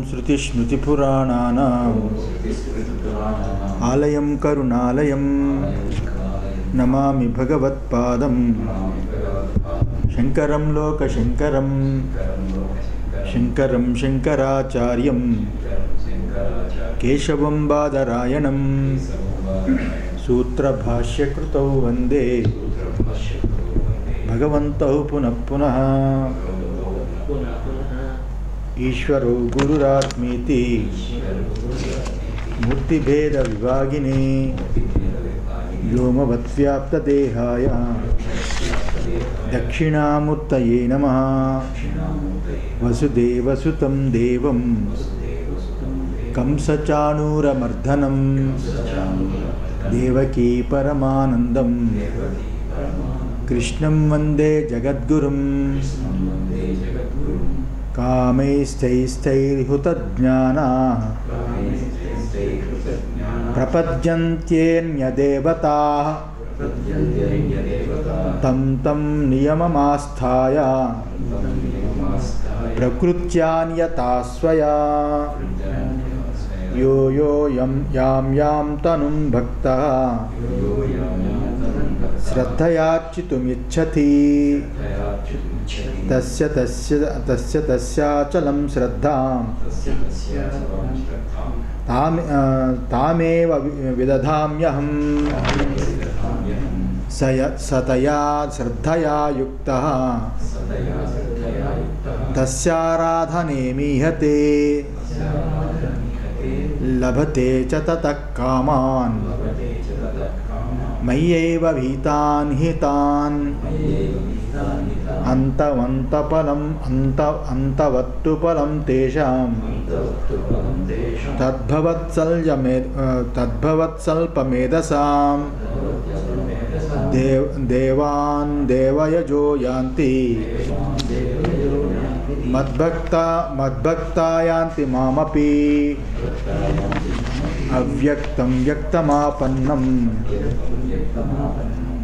श्रुतिस्मृतिपुराणानाम् आलयं करुणालयं नमामि भगवत्पादं शङ्करं लोकशङ्करं शङ्करं शङ्कराचार्यं केशवं बादरायणं सूत्रभाष्यकृतौ वन्दे भगवन्तौ पुनः पुनः। ईश्वरो गुरुरात्मेति मूर्तिभेदविभागिने व्योमवद्व्याप्तदेहाय दक्षिणामूर्तये नमः। वसुदेवसुतं देवं कंसचाणूरमर्दनं देवकी परमानन्दं कृष्णं वन्दे जगद्गुरुं। कामैस्तैस्तैर्हुतज्ञानाः प्रपद्यन्त्येऽन्यदेवताः तं तं नियममास्थाय प्रकृत्यान्यता स्वया। यो यो यां तनुं भक्तः श्रद्धयार्चितुमिच्छति तस्य तस्याचलं श्रद्धां तामेव विदधाम्यहं। सतया श्रद्धया युक्तः तस्याराधने मीहते लभते च ततः कामान् मय्यैव भीतान् हितान्। अन्तवत्तु फलं तेषां तद्भवत्सल्पमेधसां देवान् देवयजो यान्ति मद्भक्ता यान्ति मामपि। अव्यक्तं व्यक्तमापन्नं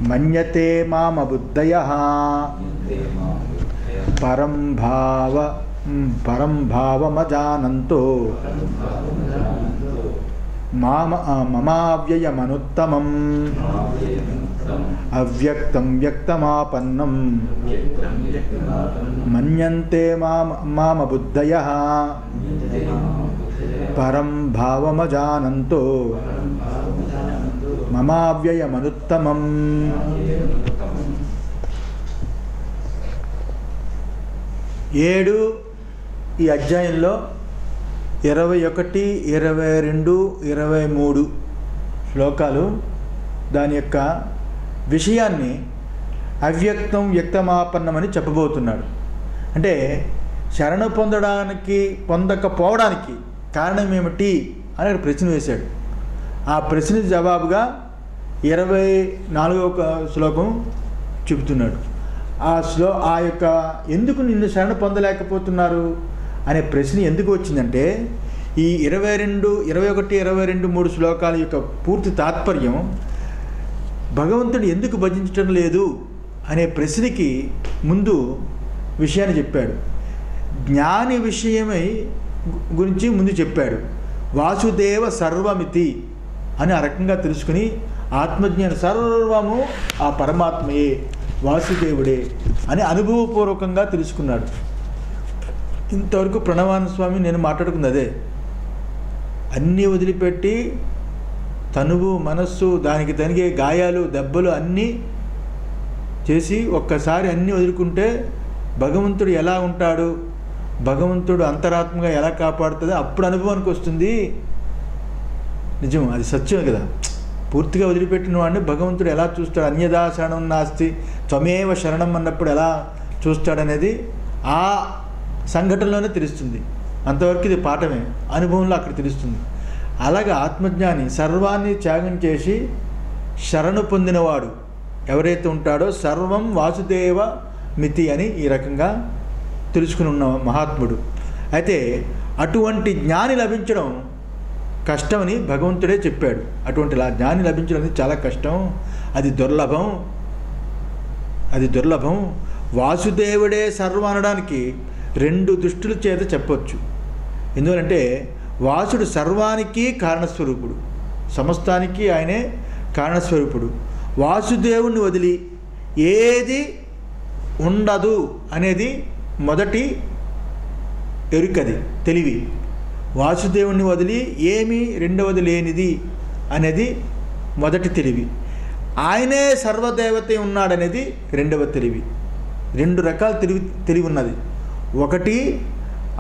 मन्यते मामबुद्धयः परं भावमजानन्तो ममाव्ययमनुत्तमम्। अव्यक्तं व्यक्तमापन्नं मन्यन्ते मामबुद्धयः परं भावमजानन्तो ममाव्ययमनुत्तमम्। ఏడు ఈ అధ్యాయంలో 21, 22, 23 శ్లోకాలు దాని యొక్క విషయాన్ని అవ్యక్తం వ్యక్తమాపన్నమని చెప్పబోతున్నాడు. అంటే శరణు పొందకపోవడానికి కారణం ఏమిటి అని ప్రశ్న వేశాడు. ఆ ప్రశ్న జవాబుగా 24వ శ్లోకం చెబుతున్నాడు. ఆ యొక్క ఎందుకు నిన్ను శరణ పొందలేకపోతున్నారు అనే ప్రశ్న ఎందుకు వచ్చిందంటే ఈ 21, 22, 3 శ్లోకాల యొక్క పూర్తి తాత్పర్యం భగవంతుడు ఎందుకు భజించటం లేదు అనే ప్రశ్నకి ముందు విషయాన్ని చెప్పాడు. జ్ఞాని విషయమై గురించి ముందు చెప్పాడు. వాసుదేవ సర్వమితి అని ఆ రకంగా తెలుసుకుని ఆత్మజ్ఞానం సర్వము ఆ పరమాత్మయే వాసుదేవుడే అని అనుభవపూర్వకంగా తెలుసుకున్నాడు. ఇంతవరకు ప్రణవాన స్వామి నేను మాట్లాడుకుంది అదే. అన్నీ వదిలిపెట్టి తనువు మనస్సు దానికి తనిగే గాయాలు దెబ్బలు అన్నీ చేసి ఒక్కసారి అన్నీ వదులుకుంటే భగవంతుడు ఎలా ఉంటాడు, భగవంతుడు అంతరాత్మగా ఎలా కాపాడుతుందో అప్పుడు అనుభవానికి వస్తుంది. నిజం, అది సత్యమే కదా. పూర్తిగా వదిలిపెట్టిన వాడిని భగవంతుడు ఎలా చూస్తాడు, అన్యదా శరణం నాస్తి త్వమేవ శరణం అన్నప్పుడు ఎలా చూస్తాడనేది ఆ సంఘటనలోనే తెలుస్తుంది. అంతవరకు ఇది పాఠమే, అనుభవంలో అక్కడ తెలుస్తుంది. అలాగే ఆత్మజ్ఞాని సర్వాన్ని త్యాగం చేసి శరణు పొందినవాడు ఎవరైతే ఉంటాడో సర్వం వాసుదేవ మితి అని ఈ రకంగా తెలుసుకుని ఉన్న మహాత్ముడు. అయితే అటువంటి జ్ఞాని లభించడం కష్టమని భగవంతుడే చెప్పాడు. అటువంటి జ్ఞాని లభించడం అనేది చాలా కష్టం, అది దుర్లభం. వాసుదేవుడే సర్వం అనడానికి రెండు దృష్టుల చేత చెప్పొచ్చు. ఎందుకంటే వాసుడు సర్వానికి కారణస్వరూపుడు, సమస్తానికి ఆయనే కారణస్వరూపుడు. వాసుదేవుణ్ణి వదిలి ఏది ఉండదు అనేది మొదటి ఎరుకది, తెలివి. వాసుదేవుణ్ణి వదిలి ఏమీ రెండవది లేనిది అనేది మొదటి తెలివి. ఆయనే సర్వదేవత ఉన్నాడనేది రెండవ తెలివి. రెండు రకాల తెలివి ఉన్నది. ఒకటి,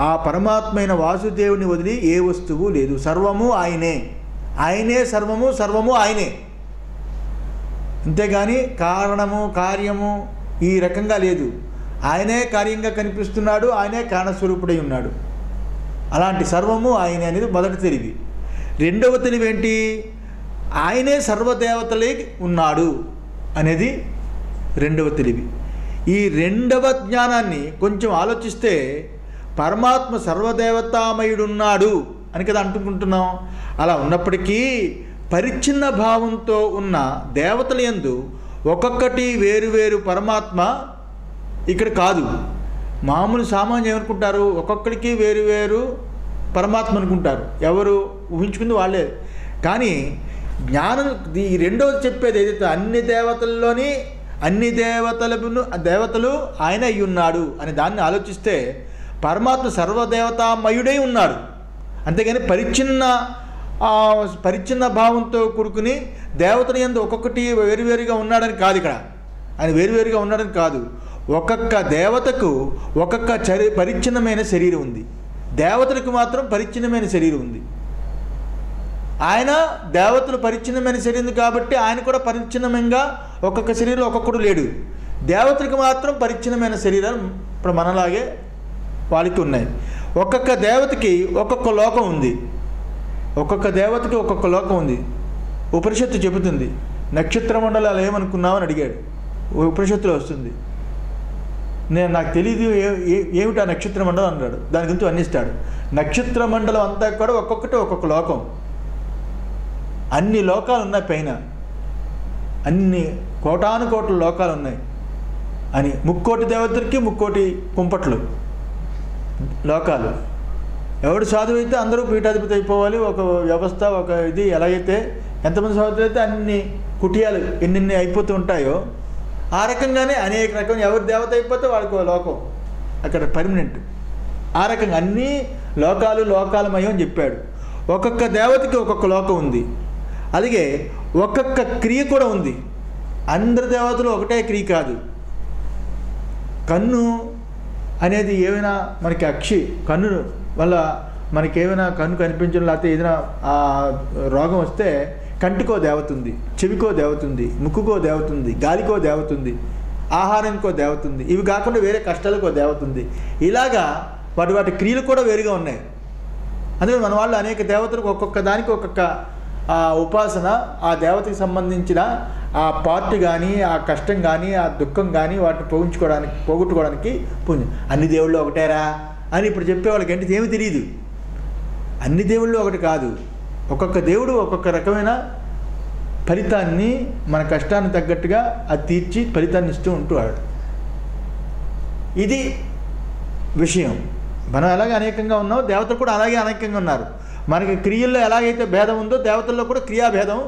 ఆ పరమాత్మైన వాసుదేవుని వదిలి ఏ వస్తువు లేదు, సర్వము ఆయనే, ఆయనే సర్వము, సర్వము ఆయనే. అంతేగాని కారణము కార్యము ఈ రకంగా లేదు. ఆయనే కార్యంగా కనిపిస్తున్నాడు, ఆయనే కారణస్వరూపుడై ఉన్నాడు. అలాంటి సర్వము ఆయనే అనేది మొదటి తెలివి. రెండవ తెలివి ఏంటి? ఆయనే సర్వదేవతలే ఉన్నాడు అనేది రెండవ తెలివి. ఈ రెండవ జ్ఞానాన్ని కొంచెం ఆలోచిస్తే పరమాత్మ సర్వదేవతామయుడున్నాడు అని కదా అంటుకుంటున్నాం. అలా ఉన్నప్పటికీ పరిచ్ఛిన్న భావంతో ఉన్న దేవతల యందు ఒక్కొక్కటి వేరు పరమాత్మ ఇక్కడ కాదు. మామూలు సామాన్యం ఏమనుకుంటారు? ఒక్కొక్కడికి వేరు పరమాత్మ అనుకుంటారు. ఎవరు ఊహించుకుంది వాళ్ళే. కానీ జ్ఞానం ఈ రెండవది చెప్పేది ఏదైతే అన్ని దేవతల్లోని అన్ని దేవతలు ఆయన అయి ఉన్నాడు అని దాన్ని ఆలోచిస్తే పరమాత్మ సర్వదేవతామయుడై ఉన్నాడు. అంతేగాని పరిచ్ఛిన్న భావంతో కూడుకుని దేవతల యందు ఒక్కొక్కటి వేరువేరుగా ఉన్నాడని కాదు. ఇక్కడ ఆయన వేరువేరుగా ఉన్నాడని కాదు. ఒక్కొక్క దేవతకు ఒక్కొక్క పరిచ్ఛిన్నమైన శరీరం ఉంది. దేవతలకు మాత్రం పరిచ్ఛిన్నమైన శరీరం ఉంది. ఆయన దేవతలు పరిచ్ఛిన్నమైన శరీరం కాబట్టి ఆయన కూడా పరిచ్ఛిన్నంగా ఒక్కొక్క శరీరంలో ఒక్కొక్కడు లేడు. దేవతలకు మాత్రం పరిచ్ఛిన్నమైన శరీరాలు ఇప్పుడు మనలాగే వాళ్ళకి ఉన్నాయి. ఒక్కొక్క దేవతకి ఒక్కొక్క లోకం ఉంది. ఒక్కొక్క దేవతకి ఒక్కొక్క లోకం ఉంది. ఉపనిషత్తు చెబుతుంది. నక్షత్ర మండలాలు ఏమనుకున్నామని అడిగాడు. ఉపనిషత్తులో వస్తుంది. నాకు తెలియదు ఏమిటి ఆ నక్షత్ర మండలం అన్నాడు. దాని గురించి వర్ణిస్తాడు. నక్షత్ర మండలం అంతా కూడా ఒక్కొక్కటి ఒక్కొక్క లోకం. అన్ని లోకాలు ఉన్నాయి పైన, అన్ని కోటాను కోట్ల లోకాలు ఉన్నాయి అని. 3,000,000 దేవతలకి 3,000,000 కుంపట్లు లోకాలు. ఎవడు సాధువు అయితే అందరూ పీఠాధిపతి అయిపోవాలి. ఒక వ్యవస్థ, ఒక ఇది ఎలాగైతే ఎంతమంది సాధువులు అయితే అన్ని కుటియాలు ఎన్ని అయిపోతూ ఉంటాయో ఆ రకంగానే అనేక రకం ఎవరు దేవత అయిపోతే వాళ్ళకి లోకం అక్కడ పర్మనెంట్. ఆ రకంగా అన్ని లోకాలమయం అని చెప్పాడు. ఒక్కొక్క దేవతకి ఒక్కొక్క లోకం ఉంది. అలాగే ఒక్కొక్క క్రియ కూడా ఉంది. అందరి దేవతలు ఒకటే క్రియ కాదు. కన్ను అనేది ఏమైనా మనకి కన్ను వల్ల మనకి ఏమైనా కన్ను కనిపించడం, లేకపోతే ఏదైనా రోగం వస్తే కంటికో దేవత ఉంది, చెవికో దేవత ఉంది, ముక్కుకో దేవత ఉంది, గాలికో దేవత ఉంది, ఆహారానికో దేవత ఉంది. ఇవి కాకుండా వేరే కష్టాలకో దేవత ఉంది. ఇలాగా వాటి క్రియలు కూడా వేరుగా ఉన్నాయి. అందుకని మన వాళ్ళు అనేక దేవతలకు ఒక్కొక్క దానికి ఒక్కొక్క ఉపాసన, ఆ దేవతకి సంబంధించిన ఆ పార్ట్ కానీ, ఆ కష్టం కానీ, ఆ దుఃఖం కానీ వాటిని పోగొట్టుకోవడానికి పుణ్యం. అన్ని దేవుళ్ళు ఒకటేరా అని ఇప్పుడు చెప్పేవాళ్ళకి అంటే ఏమి తెలియదు. అన్ని దేవుళ్ళు ఒకటి కాదు. ఒక్కొక్క దేవుడు ఒక్కొక్క రకమైన ఫలితాన్ని మన కష్టాన్ని తగ్గట్టుగా అది తీర్చి ఫలితాన్ని ఇస్తూ ఉంటాడు. ఇది విషయం. మనం ఎలాగే అనేకంగా ఉన్నాం, దేవతలు కూడా అలాగే అనేకంగా ఉన్నారు. మనకి క్రియల్లో ఎలాగైతే భేదం ఉందో దేవతల్లో కూడా క్రియాభేదం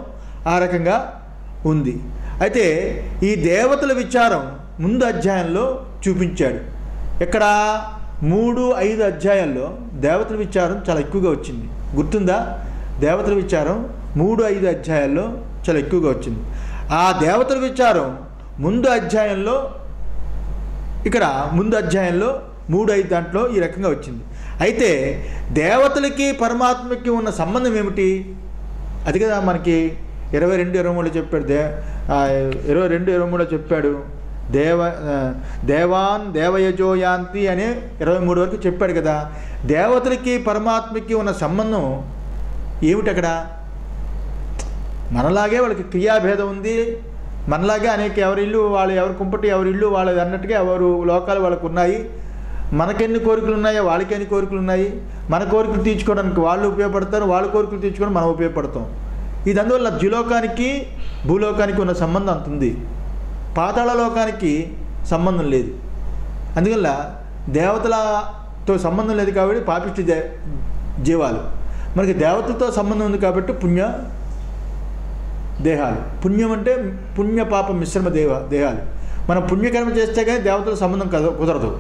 ఆ రకంగా ఉంది. అయితే ఈ దేవతల విచారం ముందు అధ్యాయంలో చూపించాడు. ఇక్కడ 3-5 అధ్యాయాల్లో దేవతల విచారం చాలా ఎక్కువగా వచ్చింది. గుర్తుందా? దేవతల విచారం 3-5 అధ్యాయాల్లో చాలా ఎక్కువగా వచ్చింది. ఆ దేవతల విచారం ముందు అధ్యాయంలో 3-5 దాంట్లో ఈ రకంగా వచ్చింది. అయితే దేవతలకి పరమాత్మకి ఉన్న సంబంధం ఏమిటి? అది కదా మనకి 22-23 చెప్పాడు. 22-23 చెప్పాడు. దేవాన్ దేవయజోయాంతి అనే 23 వరకు చెప్పాడు కదా. దేవతలకి పరమాత్మకి ఉన్న సంబంధం ఏమిటి? అక్కడ మనలాగే వాళ్ళకి క్రియాభేదం ఉంది. మనలాగే అనేక ఎవరి ఇల్లు వాళ్ళు, ఎవరి కుంపటి ఎవరి ఇల్లు వాళ్ళది అన్నట్టుగా ఎవరు లోకాలు వాళ్ళకు ఉన్నాయి. మనకెన్ని కోరికలు ఉన్నాయో వాళ్ళకి ఎన్ని కోరికలు ఉన్నాయి. మన కోరికలు తీర్చుకోవడానికి వాళ్ళు ఉపయోగపడతారు, వాళ్ళ కోరికలు తీర్చుకోవడానికి మనం ఉపయోగపడతాం. ఇది అందువల్ల ద్యులోకానికి భూలోకానికి ఉన్న సంబంధం అంత ఉంది. పాతాళ లోకానికి సంబంధం లేదు. అందువల్ల దేవతలతో సంబంధం లేదు కాబట్టి పాపిష్టి జీవాలు. మనకి దేవతలతో సంబంధం ఉంది కాబట్టి పుణ్య దేహాలు. పుణ్యం అంటే పుణ్య పాప మిశ్రమ దేహాలు. మనం పుణ్యకర్మ చేస్తే కానీ దేవతల సంబంధం కుదరదు.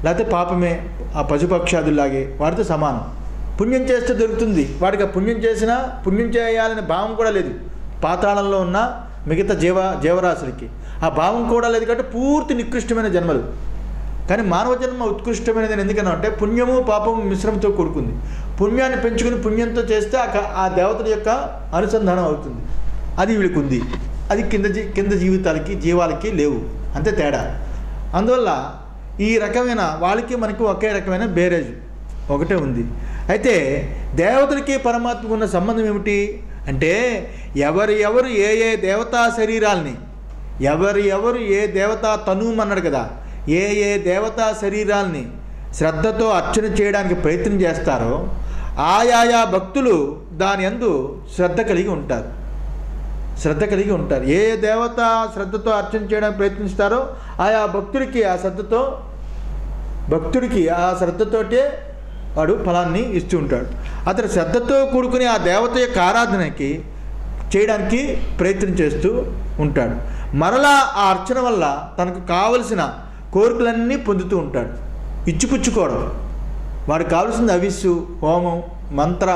లేకపోతే పాపమే ఆ పశుపక్షాదుల్లాగే వాడితో సమానం. పుణ్యం చేస్తే దొరుకుతుంది వాడికి. ఆ పుణ్యం చేసినా పుణ్యం చేయాలనే భావం కూడా లేదు పాతాళంలో ఉన్న మిగతా జీవరాశులకి. ఆ భావం కూడా లేదు కాబట్టి పూర్తి నికృష్టమైన జన్మలు. కానీ మానవ జన్మ ఉత్కృష్టమైనది ఎందుకన్నా అంటే పుణ్యము పాపము మిశ్రమంతో కూడుకుంది. పుణ్యాన్ని పెంచుకుని పుణ్యంతో చేస్తే ఆ దేవతల యొక్క అనుసంధానం అవుతుంది. అది వీళ్ళకి ఉంది. అది కింద జీవాలకి లేవు. అంతే తేడా. అందువల్ల ఈ రకమైన వాళ్ళకి మనకి ఒకే రకమైన బేరేజ్ ఒకటే ఉంది. అయితే దేవతలకి పరమాత్మకు ఉన్న సంబంధం ఏమిటి అంటే ఎవరు ఏ దేవతా శరీరాల్ని ఎవరు ఏ దేవతా తనువు అన్నాడు కదా, ఏ దేవతా శరీరాల్ని శ్రద్ధతో అర్చన చేయడానికి ప్రయత్నం చేస్తారో ఆయా భక్తులు దాని యందు శ్రద్ధ కలిగి ఉంటారు. ఏ దేవత శ్రద్ధతో అర్చన చేయడానికి ప్రయత్నిస్తారో ఆయా భక్తుడికి ఆ శ్రద్ధతోటే వాడు ఫలాన్ని ఇస్తూ ఉంటాడు. అతడు శ్రద్ధతో కూడుకుని ఆ దేవత యొక్క ఆరాధనకి చేయడానికి ప్రయత్నం చేస్తూ ఉంటాడు. మరలా ఆ అర్చన వల్ల తనకు కావలసిన కోరికలన్నీ పొందుతూ ఉంటాడు. ఇచ్చిపుచ్చుకోవడం. వాడికి కావాల్సింది హవిస్సు, హోమం, మంత్ర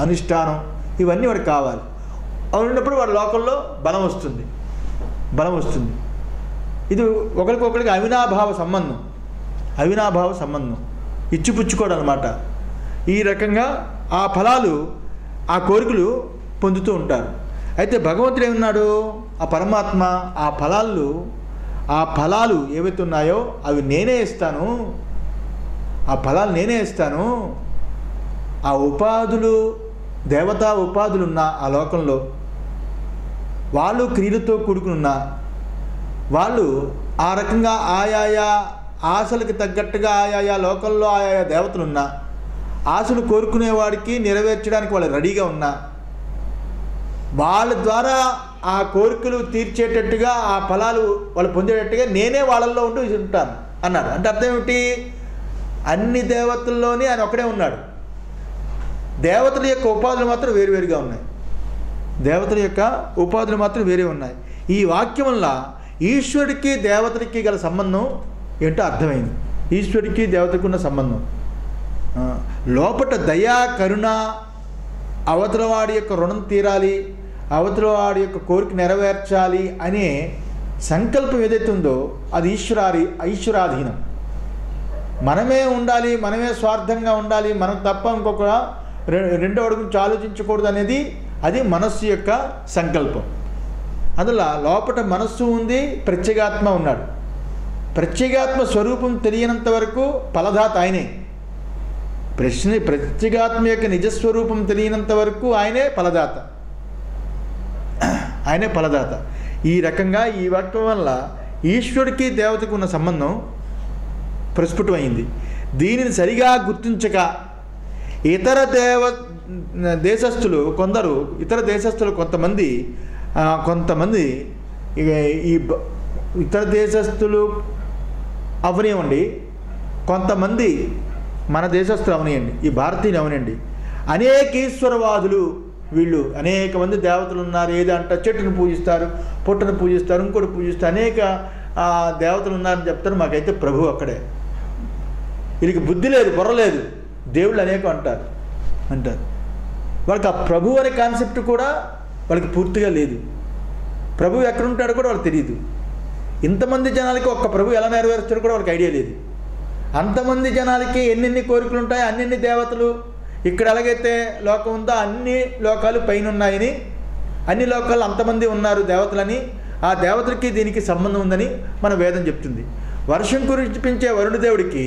అనుష్ఠానం ఇవన్నీ వాడికి కావాలి. అవి ఉన్నప్పుడు వాడి లోకంలో బలం వస్తుంది. ఇది ఒకరికొకరికి అవినాభావ సంబంధం ఇచ్చిపుచ్చుకోవడం అన్నమాట. ఈ రకంగా ఆ ఫలాలు ఆ కోరికలు పొందుతూ ఉంటారు. అయితే భగవంతుడు ఏమన్నాడు, ఆ పరమాత్మ ఆ ఫలాలు ఏవైతే ఉన్నాయో అవి నేనే ఇస్తాను. ఆ ఫలాలు నేనే ఇస్తాను. ఆ ఉపాధులు దేవతా ఉపాధులున్న ఆ లోకంలో వాళ్ళు క్రియలతో కూడుకున్న వాళ్ళు ఆ రకంగా ఆయా ఆశలకు తగ్గట్టుగా ఆయా లోకంలో ఆయా దేవతలున్న ఆశలు కోరుకునేవాడికి నెరవేర్చడానికి వాళ్ళు రెడీగా ఉన్నా వాళ్ళ ద్వారా ఆ కోరికలు తీర్చేటట్టుగా ఆ ఫలాలు వాళ్ళు పొందేటట్టుగా నేనే వాళ్ళల్లో ఉంటాను అన్నారు. అంటే అర్థం ఏమిటి, అన్ని దేవతల్లోని ఆయన ఒకడే ఉన్నాడు. దేవతల యొక్క ఉపాధులు మాత్రం వేరువేరుగా ఉన్నాయి. ఈ వాక్యం వల్ల ఈశ్వరుడికి దేవతలకి గల సంబంధం ఏంటో అర్థమైంది. ఈశ్వరుడికి దేవతకు ఉన్న సంబంధం లోపట దయా కరుణ, అవతలవాడి యొక్క రుణం తీరాలి, అవతలవాడి యొక్క కోరిక నెరవేర్చాలి అనే సంకల్పం ఏదైతే ఉందో అది ఈశ్వరాధీనం. మనమే ఉండాలి, మనమే స్వార్థంగా ఉండాలి, మనం తప్ప ఇంకొక రెండో అడుగు గురించి ఆలోచించకూడదు అనేది అది మనస్సు యొక్క సంకల్పం. అందులో లోపట మనస్సు ఉంది, ప్రత్యేగాత్మ ఉన్నాడు. ప్రత్యేగాత్మ స్వరూపం తెలియనంత వరకు ఫలదాత ఆయనే. ప్రత్యేగాత్మ యొక్క నిజస్వరూపం తెలియనంత వరకు ఆయనే ఫలదాత. ఈ రకంగా ఈ వాక్యం వల్ల ఈశ్వరుడికి దేవతకు ఉన్న సంబంధం ప్రస్ఫుటమైంది. దీనిని సరిగా గుర్తించక ఇతర దేశస్థులు కొంతమంది ఈ ఇతర దేశస్థులు అవనివ్వండి, కొంతమంది మన దేశస్థులు అవనియండి, ఈ భారతీయులు అవనియండి, అనేక ఈశ్వరవాదులు వీళ్ళు అనేక మంది దేవతలు ఉన్నారు. ఏదంట చెట్టును పూజిస్తారు, పుట్టను పూజిస్తారు, ఇంకోటి పూజిస్తారు, అనేక దేవతలు ఉన్నారని చెప్తారు. మాకైతే ప్రభు అక్కడే. వీళ్ళకి బుద్ధి లేదు, బుర్ర లేదు, దేవుళ్ళు అనేకం అంటారు. వాళ్ళకి ఆ ప్రభు అనే కాన్సెప్ట్ కూడా వాళ్ళకి పూర్తిగా లేదు. ప్రభు ఎక్కడుంటాడో కూడా వాళ్ళకి తెలియదు. ఇంతమంది జనాలకి ఒక్క ప్రభు ఎలా నెరవేరుస్తాడో కూడా వాళ్ళకి ఐడియా లేదు. అంతమంది జనాలకి ఎన్నెన్ని కోరికలు ఉంటాయో అన్నెన్ని దేవతలు, ఇక్కడ ఎలాగైతే లోకం ఉందో అన్ని లోకాలు పైన ఉన్నాయని, అన్ని లోకాలు అంతమంది ఉన్నారు దేవతలని, ఆ దేవతలకి దీనికి సంబంధం ఉందని మన వేదం చెప్తుంది. వర్షం కురిపించే వరుణదేవుడికి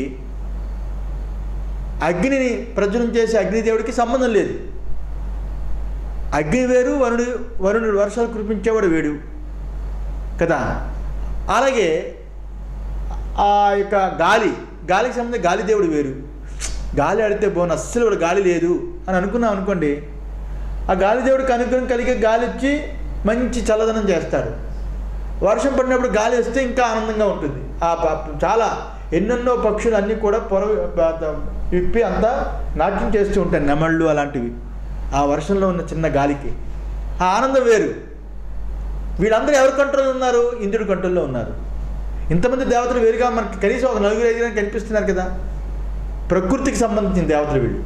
అగ్నిని ప్రజ్వలం చేసే అగ్నిదేవుడికి సంబంధం లేదు. అగ్ని వేరు, వరుణుడు వర్షాలు కురిపించేవాడు వేడు కదా. అలాగే ఆ యొక్క గాలికి సంబంధించి గాలిదేవుడు వేరు. గాలి ఆడితే పోను, అస్సలు వాడు గాలి లేదు అని అనుకున్నాం అనుకోండి, ఆ గాలిదేవుడికి అనుగ్రహం కలిగే గాలి ఇచ్చి మంచి చల్లదనం చేస్తాడు. వర్షం పడినప్పుడు గాలి వస్తే ఇంకా ఆనందంగా ఉంటుంది. చాలా ఎన్నెన్నో పక్షులు అన్నీ కూడా విప్పి అంతా నాట్యం చేస్తూ ఉంటాయి, నెమళ్ళు అలాంటివి. ఆ వర్షంలో ఉన్న చిన్న గాలికి ఆ ఆనందం వేరు. వీళ్ళందరూ ఎవరి కంట్రోల్లో ఉన్నారు? ఇంద్రుడి కంట్రోల్లో ఉన్నారు. ఇంతమంది దేవతలు వేరుగా మనకి కనీసం ఒక 4-5 కనిపిస్తున్నారు కదా. ప్రకృతికి సంబంధించిన దేవతలు వీళ్ళు,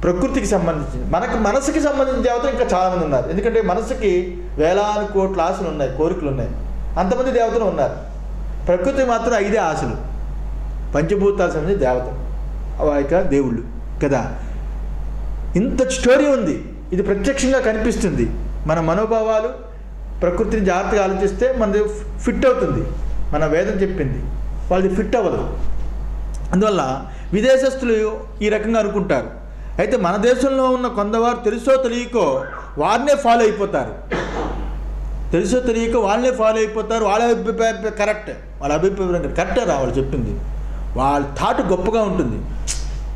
ప్రకృతికి సంబంధించిన. మనసుకి సంబంధించిన దేవతలు ఇంకా చాలామంది ఉన్నారు. ఎందుకంటే మనసుకి వేలాది కోట్ల ఆశలు ఉన్నాయి, కోరికలు ఉన్నాయి. అంతమంది దేవతలు ఉన్నారు. ప్రకృతి మాత్రం 5 ఆశలు, పంచభూతాలకు సంబంధించిన దేవతలు, అవాయిక దేవుళ్ళు కదా. ఇంత స్టోరీ ఉంది. ఇది ప్రత్యక్షంగా కనిపిస్తుంది. మన మనోభావాలు ప్రకృతిని జాగ్రత్తగా ఆలోచిస్తే మనది ఫిట్ అవుతుంది. మన వేదం చెప్పింది, వాళ్ళది ఫిట్ అవ్వదు. అందువల్ల విదేశస్తులు ఈ రకంగా అనుకుంటారు. అయితే మన దేశంలో ఉన్న కొంతవారు తెలుసో తెలియకో వారినే ఫాలో అయిపోతారు. తెలుసో తెలియకో వాళ్ళనే ఫాలో అయిపోతారు. వాళ్ళ అభిప్రాయం కరెక్ట్, వాళ్ళ అభిప్రాయం కరెక్టే రా, వాళ్ళు చెప్పింది. వాళ్ళ థాట్ గొప్పగా ఉంటుంది,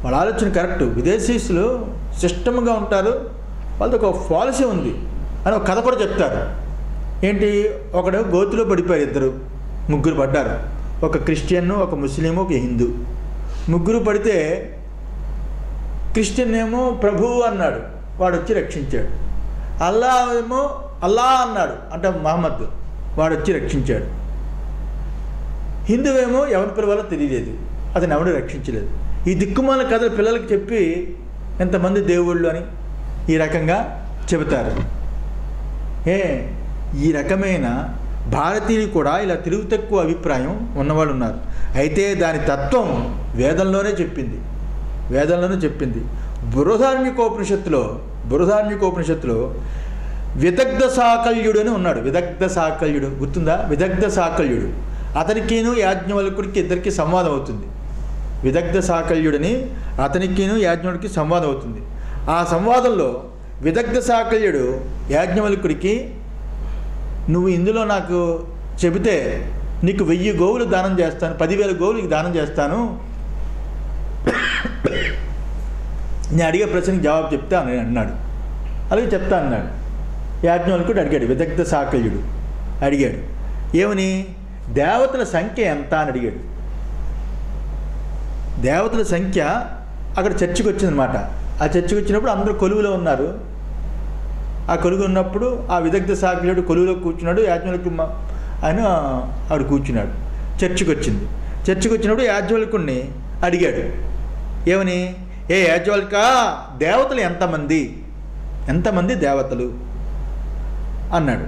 వాళ్ళ ఆలోచన కరెక్ట్. విదేశీయులు సిస్టమ్గా ఉంటారు, వాళ్ళతో ఒక పాలసీ ఉంది అని ఒక కథ కూడా చెప్తారు. ఏంటి, ఒకడు గోతులో పడిపోయారు, ముగ్గురు పడ్డారు. ఒక క్రిస్టియన్, ఒక ముస్లిం, ఒక హిందూ. ముగ్గురు పడితే క్రిస్టియన్ ఏమో ప్రభువు అన్నాడు, వాడు వచ్చి రక్షించాడు. అల్లా ఏమో అల్లా అన్నాడు, అంటే మహమ్మద్, వాడు వచ్చి రక్షించాడు. హిందూ ఏమో ఎవరి పిలవాలో తెలియలేదు, అతను ఎవడు రక్షించలేదు. ఈ దిక్కుమాల కథలు పిల్లలకి చెప్పి ఎంతమంది దేవుళ్ళు అని ఈ రకంగా చెబుతారు. ఈ రకమైన భారతీయులు కూడా ఇలా తిరుగు తక్కువ అభిప్రాయం ఉన్నవాళ్ళు ఉన్నారు. అయితే దాని తత్వం వేదంలోనే చెప్పింది, వేదంలోనే చెప్పింది. బృహదారణ్యకోపనిషత్తులో విదగ్ధ సాకల్యుడు అని ఉన్నాడు. విదగ్ధ సాకల్యుడు గుర్తుందా? విదగ్ధ సాకల్యుడు, అతనికిను యాజ్ఞవల్కుడికి ఇద్దరికి సంవాదం అవుతుంది. విదగ్ధ సాకల్యుడని అతనికిను యాజ్ఞవల్కి సంవాదం అవుతుంది. ఆ సంవాదంలో విదగ్ధ సాకల్యుడు యాజ్ఞవల్కుడికి, నువ్వు ఇందులో నాకు చెబితే నీకు 1000 గోవులు దానం చేస్తాను, 10,000 గోవులకి దానం చేస్తాను, నేను అడిగే ప్రశ్నకి జవాబు చెప్తా అని అన్నాడు. అలాగే చెప్తా అన్నాడు. యాజ్ఞవల్కుడు అడిగాడు, విదగ్ధ సాకల్యుడు అడిగాడు, ఏమని? దేవతల సంఖ్య ఎంత అని అడిగాడు. దేవతల సంఖ్య అక్కడ చర్చకు వచ్చిందనమాట. ఆ చర్చకు వచ్చినప్పుడు అందరూ కొలువులో ఉన్నారు. ఆ కొలువు ఉన్నప్పుడు ఆ విదగ్ధ సాకల్యుడు కొలువులో కూర్చున్నాడు, యాజ్ఞవల్కు ఆయన ఆవిడ కూర్చున్నాడు. చర్చకు వచ్చింది. చర్చకు వచ్చినప్పుడు యాజ్ఞవల్కుడిని అడిగాడు, ఏమని? ఏ యాజ్ఞవల్క, దేవతలు ఎంతమంది దేవతలు అన్నాడు.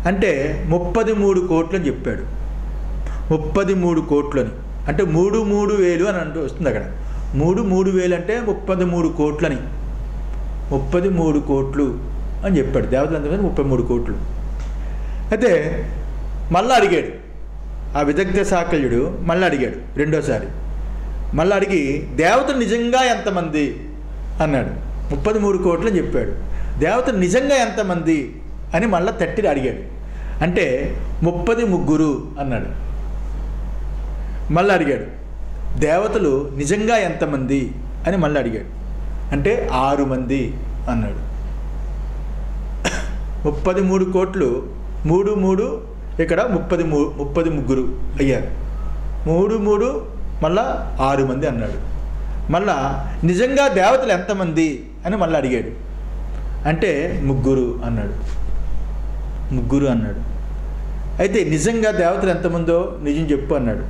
అంటే 33 కోట్లు అని చెప్పాడు. 33 కోట్లు అని అంటే 3,000 అని అంటూ వస్తుంది అక్కడ. 3,000 అంటే 33 కోట్లని, 33 కోట్లు అని చెప్పాడు. దేవతలు ఎంతమంది? 33 కోట్లు. అయితే మళ్ళీ అడిగాడు ఆ విదగ్ధ సాకల్యుడు, మళ్ళీ అడిగాడు రెండోసారి. మళ్ళీ అడిగి దేవతలు నిజంగా ఎంతమంది అన్నాడు. 33 కోట్లు అని చెప్పాడు. దేవతలు నిజంగా ఎంతమంది అని మళ్ళీ తట్టి అడిగాడు. అంటే 33 అన్నాడు. మళ్ళీ అడిగాడు, దేవతలు నిజంగా ఎంతమంది అని మళ్ళీ అడిగాడు. అంటే 6 మంది అన్నాడు. 33 కోట్లు 3 ఇక్కడ 33 అయ్యారు. 3 మళ్ళా 6 మంది అన్నాడు. మళ్ళా నిజంగా దేవతలు ఎంతమంది అని మళ్ళీ అడిగాడు. అంటే 3 అన్నాడు. 3 అన్నాడు. అయితే నిజంగా దేవతలు ఎంతమందో నిజం చెప్పు అన్నాడు.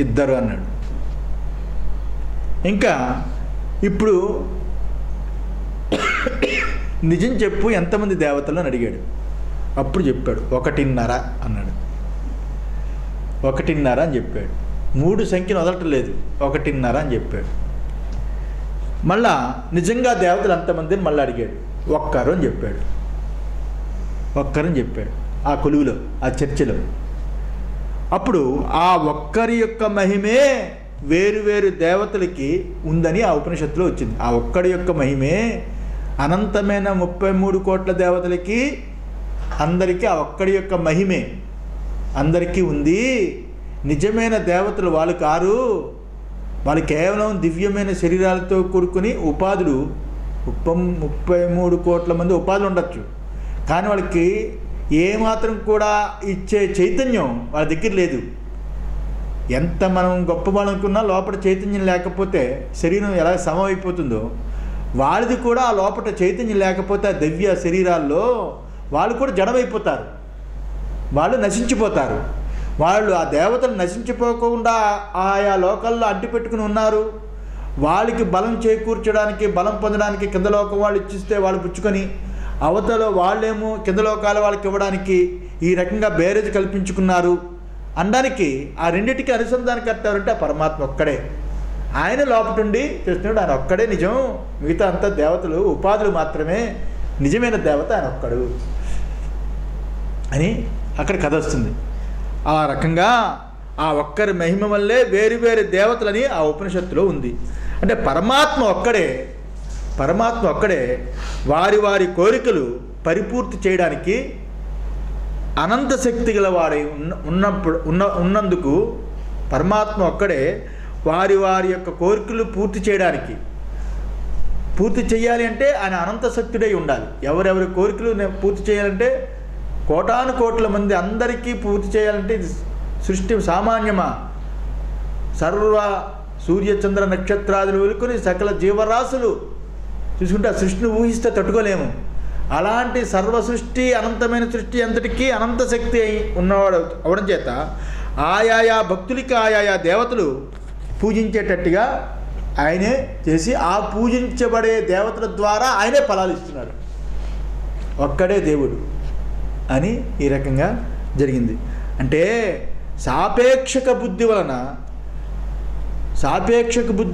2 అన్నాడు. ఇంకా ఇప్పుడు నిజం చెప్పు ఎంతమంది దేవతలు అని అడిగాడు. అప్పుడు చెప్పాడు 1.5 అన్నాడు. 1.5 అని చెప్పాడు. 3 సంఖ్యను వదలటలేదు, 1.5 అని చెప్పాడు. మళ్ళా నిజంగా దేవతలు ఎంతమంది అని మళ్ళీ అడిగాడు. 1 అని చెప్పాడు. 1 అని చెప్పాడు ఆ కొలువులో, ఆ చర్చలో. అప్పుడు ఆ 1 యొక్క మహిమే వేరు దేవతలకి ఉందని ఆ ఉపనిషత్తులో వచ్చింది. ఆ 1 యొక్క మహిమే అనంతమైన 33 కోట్ల దేవతలకి అందరికీ ఆ 1 యొక్క మహిమే అందరికీ ఉంది. నిజమైన దేవతలు వాళ్ళు కారు, వాళ్ళు కేవలం దివ్యమైన శరీరాలతో కూడుకుని ఉపాధులు 33 కోట్ల మంది ఉపాధులు ఉండొచ్చు, కానీ వాళ్ళకి ఏమాత్రం కూడా ఇచ్చే చైతన్యం వాళ్ళ దగ్గర లేదు. ఎంత మనం గొప్పవాళ్ళనుకున్నా లోపల చైతన్యం లేకపోతే శరీరం ఎలా సమమైపోతుందో, వాళ్ళది కూడా ఆ లోపల చైతన్యం లేకపోతే ఆ దివ్య శరీరాల్లో వాళ్ళు కూడా జడమైపోతారు, వాళ్ళు నశించిపోతారు. వాళ్ళు ఆ దేవతలు నశించిపోకుండా ఆయా లోకాల్లో అంటిపెట్టుకుని ఉన్నారు. వాళ్ళకి బలం చేకూర్చడానికి, బలం పొందడానికి కింద లోకం వాళ్ళు ఇచ్చిస్తే వాళ్ళు పుచ్చుకొని, అవతల వాళ్ళేమో కింద లోకాల వాళ్ళకి ఇవ్వడానికి ఈ రకంగా బేరేజ్ కల్పించుకున్నారు అనడానికి ఆ రెండింటికి అనుసంధానం కట్టారంటే ఆ పరమాత్మ ఒక్కడే. ఆయన లోపటుండి చేస్తున్నాడు, ఆయన ఒక్కడే నిజం, మిగతా అంతా దేవతలు ఉపాధులు మాత్రమే, నిజమైన దేవత ఆయన ఒక్కడు అని అక్కడ కథ వస్తుంది. ఆ రకంగా ఆ ఒక్కరి మహిమ వల్లే వేరు వేరు దేవతలని ఆ ఉపనిషత్తులో ఉంది. అంటే పరమాత్మ ఒక్కడే వారి వారి కోరికలు పరిపూర్తి చేయడానికి అనంత శక్తి గల వాడై ఉన్నందుకు పరమాత్మ ఒక్కడే వారి వారి యొక్క కోరికలు పూర్తి చేయడానికి, పూర్తి చేయాలి అంటే ఆయన అనంత శక్తుడై ఉండాలి. ఎవరెవరి కోరికలు పూర్తి చేయాలంటే కోటాను కోట్ల మంది అందరికీ పూర్తి చేయాలంటే ఇది సృష్టి సామాన్యమా? సర్వ సూర్యచంద్ర నక్షత్రాదులు వెలుకొని సకల జీవరాశులు చూసుకుంటే ఆ సృష్టిని ఊహిస్తే తట్టుకోలేము. అలాంటి సర్వ సృష్టి, అనంతమైన సృష్టి అంతటికీ అనంత శక్తి ఉన్నవాడు అవడం చేత ఆయా భక్తులకి ఆయా దేవతలు పూజించేటట్టుగా ఆయనే చేసి ఆ పూజించబడే దేవతల ద్వారా ఆయనే ఫలాలు ఇస్తున్నాడు. ఒక్కడే దేవుడు అని ఈ రకంగా జరిగింది. అంటే సాపేక్షక బుద్ధి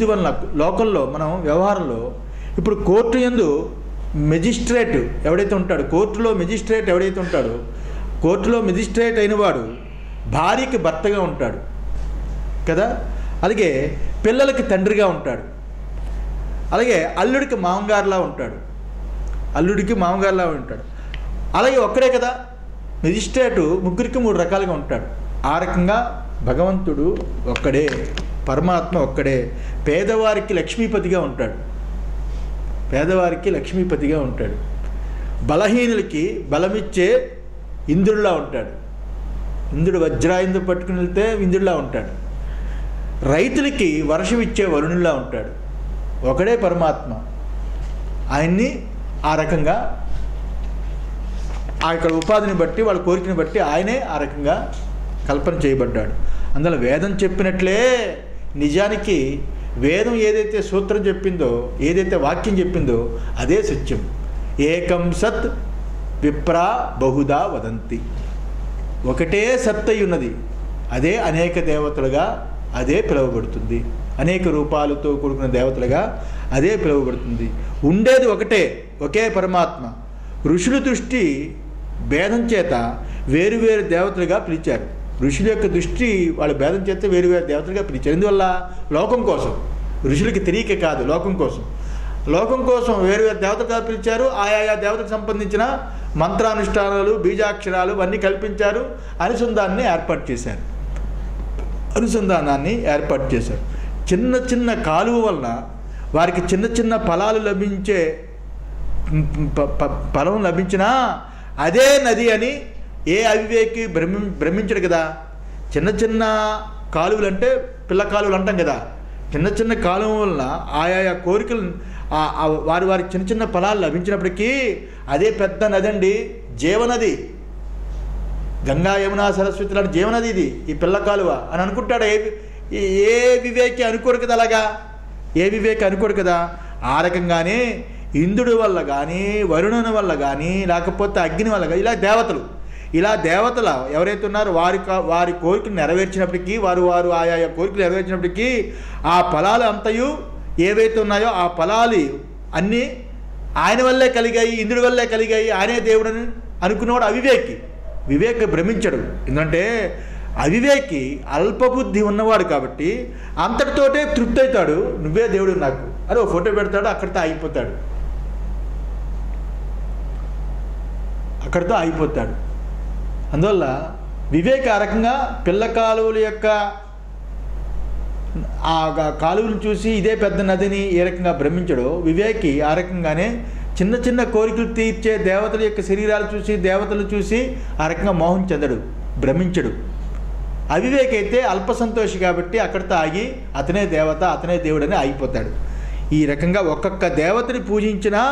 వలన లోకంలో మనం వ్యవహారంలో ఇప్పుడు కోర్టు యందు మెజిస్ట్రేట్ ఎవడైతే ఉంటాడో, కోర్టులో మెజిస్ట్రేట్ అయినవాడు భార్యకి భర్తగా ఉంటాడు కదా, అలాగే పిల్లలకి తండ్రిగా ఉంటాడు, అలాగే అల్లుడికి మామగారులా ఉంటాడు, అలాగే ఒక్కడే కదా మెజిస్ట్రేటు ముగ్గురికి 3 రకాలుగా ఉంటాడు. ఆ రకంగా భగవంతుడు ఒక్కడే, పరమాత్మ ఒక్కడే. పేదవారికి లక్ష్మీపతిగా ఉంటాడు, బలహీనులకి బలమిచ్చే ఇంద్రుడిలా ఉంటాడు. ఇంద్రుడు వజ్రాయుధం పట్టుకుని వెళ్తే ఇంద్రుడిలా ఉంటాడు. రైతులకి వర్షం ఇచ్చే వరుణుడిలా ఉంటాడు. ఒకడే పరమాత్మ. ఆయన్ని ఆ రకంగా ఆ యొక్క ఉపాధిని బట్టి, వాళ్ళ కోరికని బట్టి ఆయనే ఆ రకంగా కల్పన చేయబడ్డాడు. అందులో వేదం చెప్పినట్లే నిజానికి వేదం ఏదైతే సూత్రం చెప్పిందో, ఏదైతే వాక్యం చెప్పిందో అదే సత్యం. ఏకం సత్ విప్రా బహుదా వదంతి. ఒకటే సత్ అయి ఉన్నది, అదే అనేక దేవతలుగా అదే పిలువబడుతుంది. అనేక రూపాలతో కూడుకున్న దేవతలుగా అదే పిలువబడుతుంది. ఉండేది ఒకే పరమాత్మ. ఋషుల దృష్టి భేదం చేత వేరువేరు దేవతలుగా పిలిచారు. ఋషుల యొక్క దృష్టి వాళ్ళ భేదం చేత వేరువేరు దేవతలుగా పిలిచారు. ఎందువల్ల? లోకం కోసం. ఋషులకి తెలియక కాదు, లోకం కోసం వేరువేరు దేవతలుగా పిలిచారు. ఆయా దేవతలకు సంబంధించిన మంత్రానుష్ఠానాలు, బీజాక్షరాలు అన్నీ కల్పించారు. అనుసంధానాన్ని ఏర్పాటు చేశారు. చిన్న చిన్న కాలువ వలన వారికి చిన్న చిన్న ఫలాలు లభించే ఫలం లభించినా అదే నది అని ఏ అవివేకి భ్రమించడు కదా. చిన్న చిన్న కాలువలు అంటే పిల్ల కాలువలు అంటాం కదా. చిన్న చిన్న కాలువ వలన ఆయా కోరికలు వారి చిన్న చిన్న ఫలాలు లభించినప్పటికీ అదే పెద్ద నది అండి, జీవనది. గంగా యమున సరస్వతి లాంటి జీవనది ఇది, ఈ పిల్ల కాలువ అని అనుకుంటాడు. ఏ వివేకి అనుకోడు కదా, అలాగా ఏ వివేకి అనుకోడు కదా. ఆ రకంగానే ఇంద్రుడి వల్ల కానీ, వరుణుని వల్ల కానీ, లేకపోతే అగ్ని వల్ల కానీ, ఇలా దేవతలు ఎవరైతే ఉన్నారో వారి కోరికలు నెరవేర్చినప్పటికీ, వారు ఆయా కోరికలు నెరవేర్చినప్పటికీ ఆ ఫలాలు అంతయు ఏవైతే ఉన్నాయో ఆ ఫలాలు అన్నీ ఆయన వల్లే కలిగాయి, ఇంద్రుడి వల్లే కలిగాయి, ఆయనే దేవుడని అనుకున్నవాడు వివేక భ్రమించడు. ఎందుకంటే అవివేకి అల్పబుద్ధి ఉన్నవాడు కాబట్టి అంతటితోటే తృప్తి అవుతాడు. నువ్వే దేవుడు నాకు అని ఒక ఫోటో పెడతాడు, అక్కడితో ఆగిపోతాడు. అందువల్ల వివేక ఆ రకంగా పిల్ల కాలువల యొక్క ఆ కాలువను చూసి ఇదే పెద్ద నదిని ఏ రకంగా భ్రమించడో, వివేకి ఆ రకంగానే చిన్న చిన్న కోరికలు తీర్చే దేవతల యొక్క శరీరాలు చూసి, దేవతలు చూసి ఆ రకంగా మోహం చెందడు, భ్రమించడు. అవివేకి అయితే అల్ప సంతోషి కాబట్టి అక్కడితో ఆగి అతనే దేవత అతనే దేవుడని ఆగిపోతాడు. ఈ రకంగా ఒక్కొక్క దేవతని పూజించినా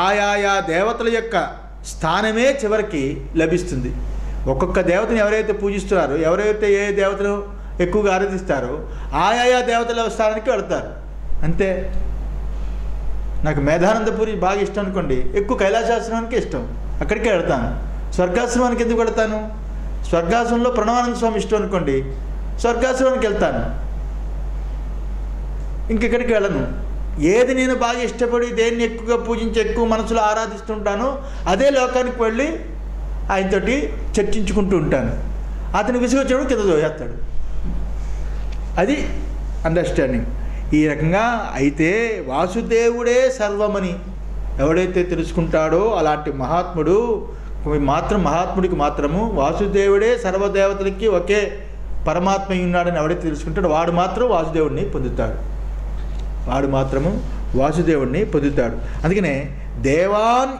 ఆయా దేవతల యొక్క స్థానమే చివరికి లభిస్తుంది. ఒక్కొక్క దేవతని ఎవరైతే పూజిస్తున్నారో, ఎవరైతే ఏ దేవతను ఎక్కువగా ఆరాధిస్తారో ఆయా దేవతల స్థానానికి వెళతారు. అంతే. నాకు మేధానందపురి బాగా ఇష్టం అనుకోండి, ఎక్కువ కైలాసాశ్రమానికి ఇష్టం, అక్కడికే వెళ్తాను. స్వర్గాశ్రమానికి ఎందుకు వెళ్తాను? స్వర్గాశ్రమంలో ప్రణవానంద స్వామి ఇష్టం అనుకోండి, స్వర్గాశ్రమానికి వెళ్తాను, ఇంకెక్కడికి వెళ్ళను. ఏది నేను బాగా ఇష్టపడి దేన్ని ఎక్కువగా పూజించి ఎక్కువ మనసులో ఆరాధిస్తుంటానో అదే లోకానికి వెళ్ళి ఆయనతోటి చర్చించుకుంటూ ఉంటాను. అతను విసుగొచ్చినప్పుడు కింద దోచేస్తాడు. అది అండర్స్టాండింగ్. ఈ రకంగా అయితే వాసుదేవుడే సర్వమని ఎవడైతే తెలుసుకుంటాడో అలాంటి మహాత్ముడు మహాత్ముడికి మాత్రము వాసుదేవుడే సర్వదేవతలకి ఒకే పరమాత్మ ఉన్నాడని ఎవడైతే తెలుసుకుంటాడో వాడు మాత్రం వాసుదేవుడిని పొందుతాడు. వాడు మాత్రము వాసుదేవుడిని పొందుతాడు. అందుకనే దేవాన్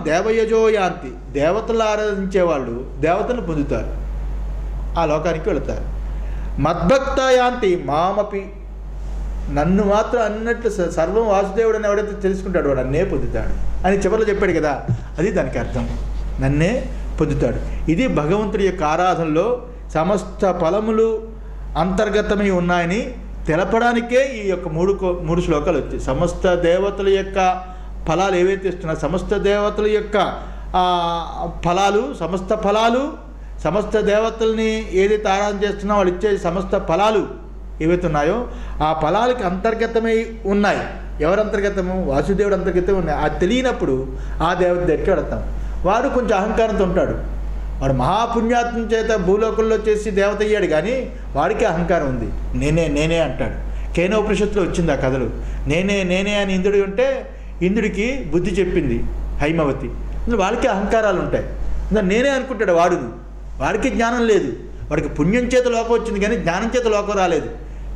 దేవయజోయాంతి, దేవతలు ఆరాధించే వాళ్ళు దేవతలు పొందుతారు, ఆ లోకానికి వెళతారు. మద్భక్తయాంతి మామపి, నన్ను మాత్రం అన్నట్లు సర్వం వాసుదేవుడు అని ఎవడైతే తెలుసుకుంటాడు వాడు నన్నే పొందుతాడు అని చివరిలో చెప్పాడు కదా, అది దానికి అర్థం, నన్నే పొందుతాడు. ఇది భగవంతుడి యొక్క ఆరాధనలో సమస్త ఫలములు అంతర్గతమై ఉన్నాయని తెలపడానికే ఈ యొక్క మూడు శ్లోకాలు వచ్చాయి. సమస్త దేవతల యొక్క ఫలాలు ఏవైతే ఇస్తున్నారో, సమస్త దేవతల యొక్క ఫలాలు, సమస్త దేవతల్ని ఏదైతే ఆరాధన చేస్తున్నా వాళ్ళు ఇచ్చే సమస్త ఫలాలు ఏవైతే ఉన్నాయో ఆ ఫలాలకి అంతర్గతమై ఉన్నాయి. ఎవరు అంతర్గతము? వాసుదేవుడు అంతర్గతం ఉన్నాయి. అది తెలియనప్పుడు ఆ దేవత దగ్గరికి వెళతాం. వాడు కొంచెం అహంకారంతో ఉంటాడు. వాడు మహాపుణ్యాత్మ చేత భూలోకంలో చేసి దేవత అయ్యాడు, కానీ వాడికి అహంకారం ఉంది. నేనే అంటాడు. కేనోపనిషత్తులో వచ్చింది ఆ కథలు. నేనే అని ఇంద్రుడు ఉంటే ఇంద్రుడికి బుద్ధి చెప్పింది హైమవతి. వాడికి అహంకారాలు ఉంటాయి. నేనే అనుకుంటాడు వాడికి జ్ఞానం లేదు. వాడికి పుణ్యం చేత లోకం వచ్చింది కానీ జ్ఞానం చేత లోకం రాలేదు.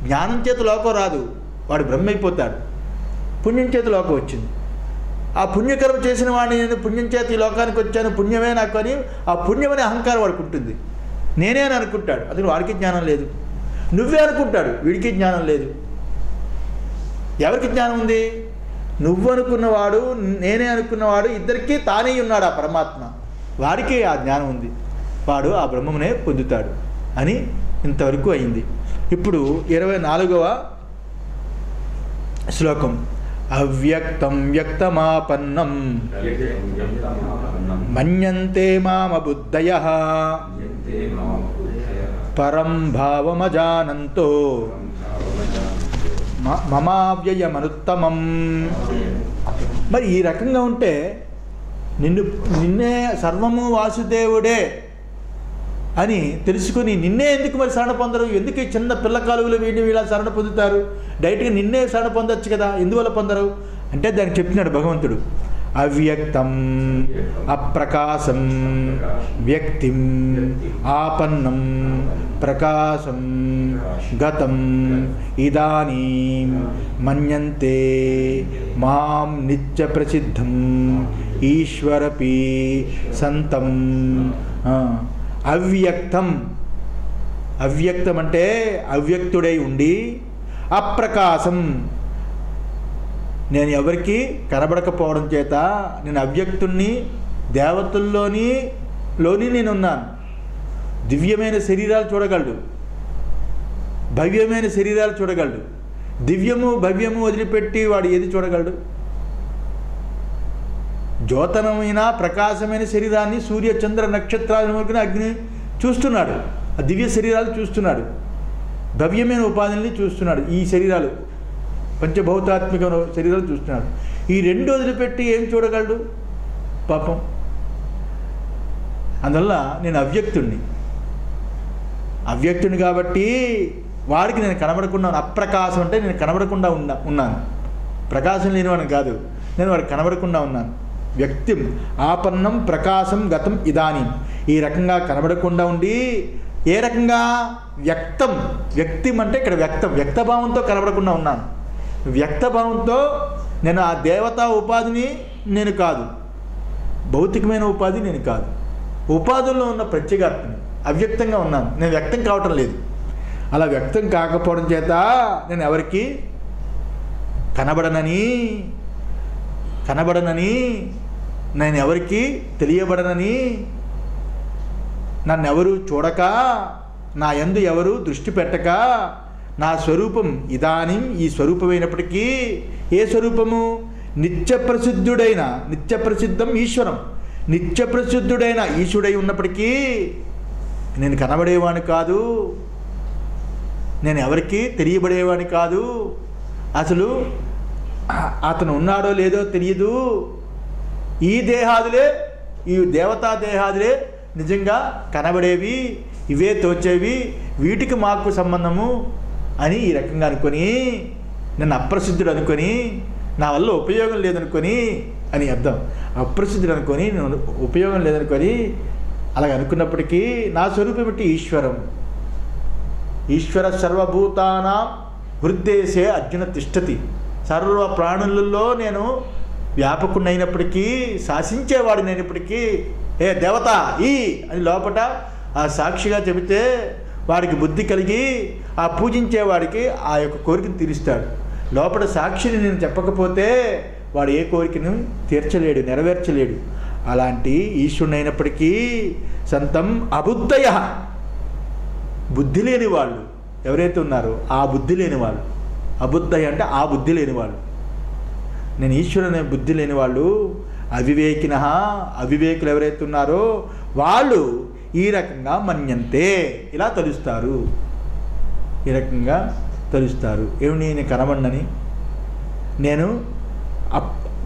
జ్ఞానం చేత లోకం రాదు, వాడు బ్రహ్మ అయిపోతాడు. పుణ్యం చేత లోకం వచ్చింది. ఆ పుణ్యకర్మ చేసిన వాడిని నేను పుణ్యం చేత ఈ లోకానికి వచ్చాను, పుణ్యమే నాకు అని ఆ పుణ్యమనే అహంకారం వాడికి ఉంటుంది. నేనే అని అనుకుంటాడు, అది వాడికి జ్ఞానం లేదు. నువ్వే అనుకుంటాడు, వీడికి జ్ఞానం లేదు. ఎవరికి జ్ఞానం ఉంది? నువ్వు అనుకున్నవాడు నేనే అనుకున్నవాడు ఇద్దరికీ తానే ఉన్నాడు ఆ పరమాత్మ. వాడికి ఆ జ్ఞానం ఉంది, వాడు ఆ బ్రహ్మమునే పొందుతాడు అని ఇంతవరకు అయింది. ఇప్పుడు 24వ శ్లోకం. అవ్యక్తం వ్యక్తమాపన్నం మన్యంతే మామబుద్ధయః పరం భావమజానంతో మమావ్యయమనుత్తమం. మరి ఈ రకంగా ఉంటే నిన్నే సర్వము వాసుదేవుడే అని తెలుసుకుని నిన్నే ఎందుకు మరి శరణ పొందరు? ఎందుకు ఈ చిన్న పిల్ల కాలువలు వీళ్ళ శరణ పొందుతారు? డైరెక్ట్గా నిన్నే శరణ పొందొచ్చు కదా, ఎందువల్ల పొందరు అంటే దానికి చెప్తున్నాడు భగవంతుడు. అవ్యక్తం అప్రకాశం వ్యక్తిం ఆపన్నం ప్రకాశం గతం ఇదానీం మన్యంతే మాం నిత్య ప్రసిద్ధం ఈశ్వరపి సంతం. అవ్యక్తం, అవ్యక్తం అంటే అవ్యక్తుడై ఉండి, అప్రకాశం నేను ఎవరికి కనబడకపోవడం చేత నేను అవ్యక్తుణ్ణి, దేవతల్లోని నేనున్నాను. దివ్యమైన శరీరాలు చూడగలడు, భవ్యమైన శరీరాలు చూడగలడు. దివ్యము భవ్యము వదిలిపెట్టి వాడు ఏది చూడగలడు? జ్యోతనమైన ప్రకాశమైన శరీరాన్ని సూర్య చంద్ర నక్షత్రాల వరకు అగ్ని చూస్తున్నాడు, ఆ దివ్య శరీరాలు చూస్తున్నాడు, భవ్యమైన ఉపాధుల్ని చూస్తున్నాడు. ఈ శరీరాలు పంచభౌతాత్మిక శరీరాలు చూస్తున్నాడు. ఈ రెండు వదిలిపెట్టి ఏం చూడగలడు పాపం? అందువల్ల నేను అవ్యక్తుడిని కాబట్టి వాడికి నేను కనబడకుండా, అప్రకాశం అంటే నేను కనబడకుండా ఉన్నాను. ప్రకాశం లేనివాడిని కాదు, నేను వాడికి కనబడకుండా ఉన్నాను. వ్యక్తిం ఆపన్నం ప్రకాశం గతం ఇదానీం. ఈ రకంగా కనబడకుండా ఉండి, ఏ రకంగా? వ్యక్తం, వ్యక్తిం అంటే ఇక్కడ వ్యక్తభావంతో కనబడకుండా ఉన్నాను. వ్యక్తభావంతో నేను ఆ దేవతా ఉపాధిని నేను కాదు, భౌతికమైన ఉపాధి నేను కాదు, ఉపాధుల్లో ఉన్న ప్రత్యేగాత్మని. అవ్యక్తంగా ఉన్నాను, నేను వ్యక్తం కావటం లేదు. అలా వ్యక్తం కాకపోవడం చేత నేను ఎవరికి కనబడనని నేను ఎవరికి తెలియబడనని, నన్నెవరు చూడక, నా యందు ఎవరు దృష్టి పెట్టక, నా స్వరూపం ఇదానీ ఈ స్వరూపమైనప్పటికీ, ఏ స్వరూపము? నిత్యప్రసిద్ధం ఈశ్వరం, నిత్యప్రసిద్ధుడైన ఈశ్వరుడై ఉన్నప్పటికీ నేను కనబడేవాని కాదు, నేను ఎవరికి తెలియబడేవాని కాదు. అసలు అతను ఉన్నాడో లేదో తెలియదు. ఈ దేహాదులే, ఈ దేవతా దేహాదులే నిజంగా కనబడేవి, ఇవే తోచేవి, వీటికి మాకు సంబంధము అని ఈ రకంగా అనుకొని, నన్ను అప్రసిద్ధుడు అనుకొని, నా వల్ల ఉపయోగం లేదనుకొని అని అర్థం. అప్రసిద్ధుడు అనుకొని, నేను ఉపయోగం లేదనుకొని అలాగ అనుకున్నప్పటికీ నా స్వరూపం బట్టి ఈశ్వర సర్వభూతానాం హృద్దేశే అర్జున తిష్టతి. సర్వ ప్రాణులలో నేను వ్యాపకుడైనప్పటికీ, శాసించేవాడినైనప్పటికీ, ఏ దేవత ఈ అని లోపట ఆ సాక్షిగా చెబితే వాడికి బుద్ధి కలిగి ఆ పూజించేవాడికి ఆ యొక్క కోరికను తీరుస్తాడు. లోపల సాక్షిని నేను చెప్పకపోతే వాడు ఏ కోరికను తీర్చలేడు, నెరవేర్చలేడు. అలాంటి ఈశ్వరునైనప్పటికీ సంతం అబుద్ధయ, బుద్ధి లేని వాళ్ళు ఎవరైతే ఉన్నారో ఆ బుద్ధి లేని వాళ్ళు, అబుద్ధయ అంటే ఆ బుద్ధి లేని వాళ్ళు, నేను ఈశ్వరుని బుద్ధి లేని వాళ్ళు, అవివేకులు ఎవరైతే ఉన్నారో వాళ్ళు ఈ రకంగా మన్యంతే, ఇలా తలుస్తారు, ఈ రకంగా తలుస్తారు. ఏమి నేను కనబడనని, నేను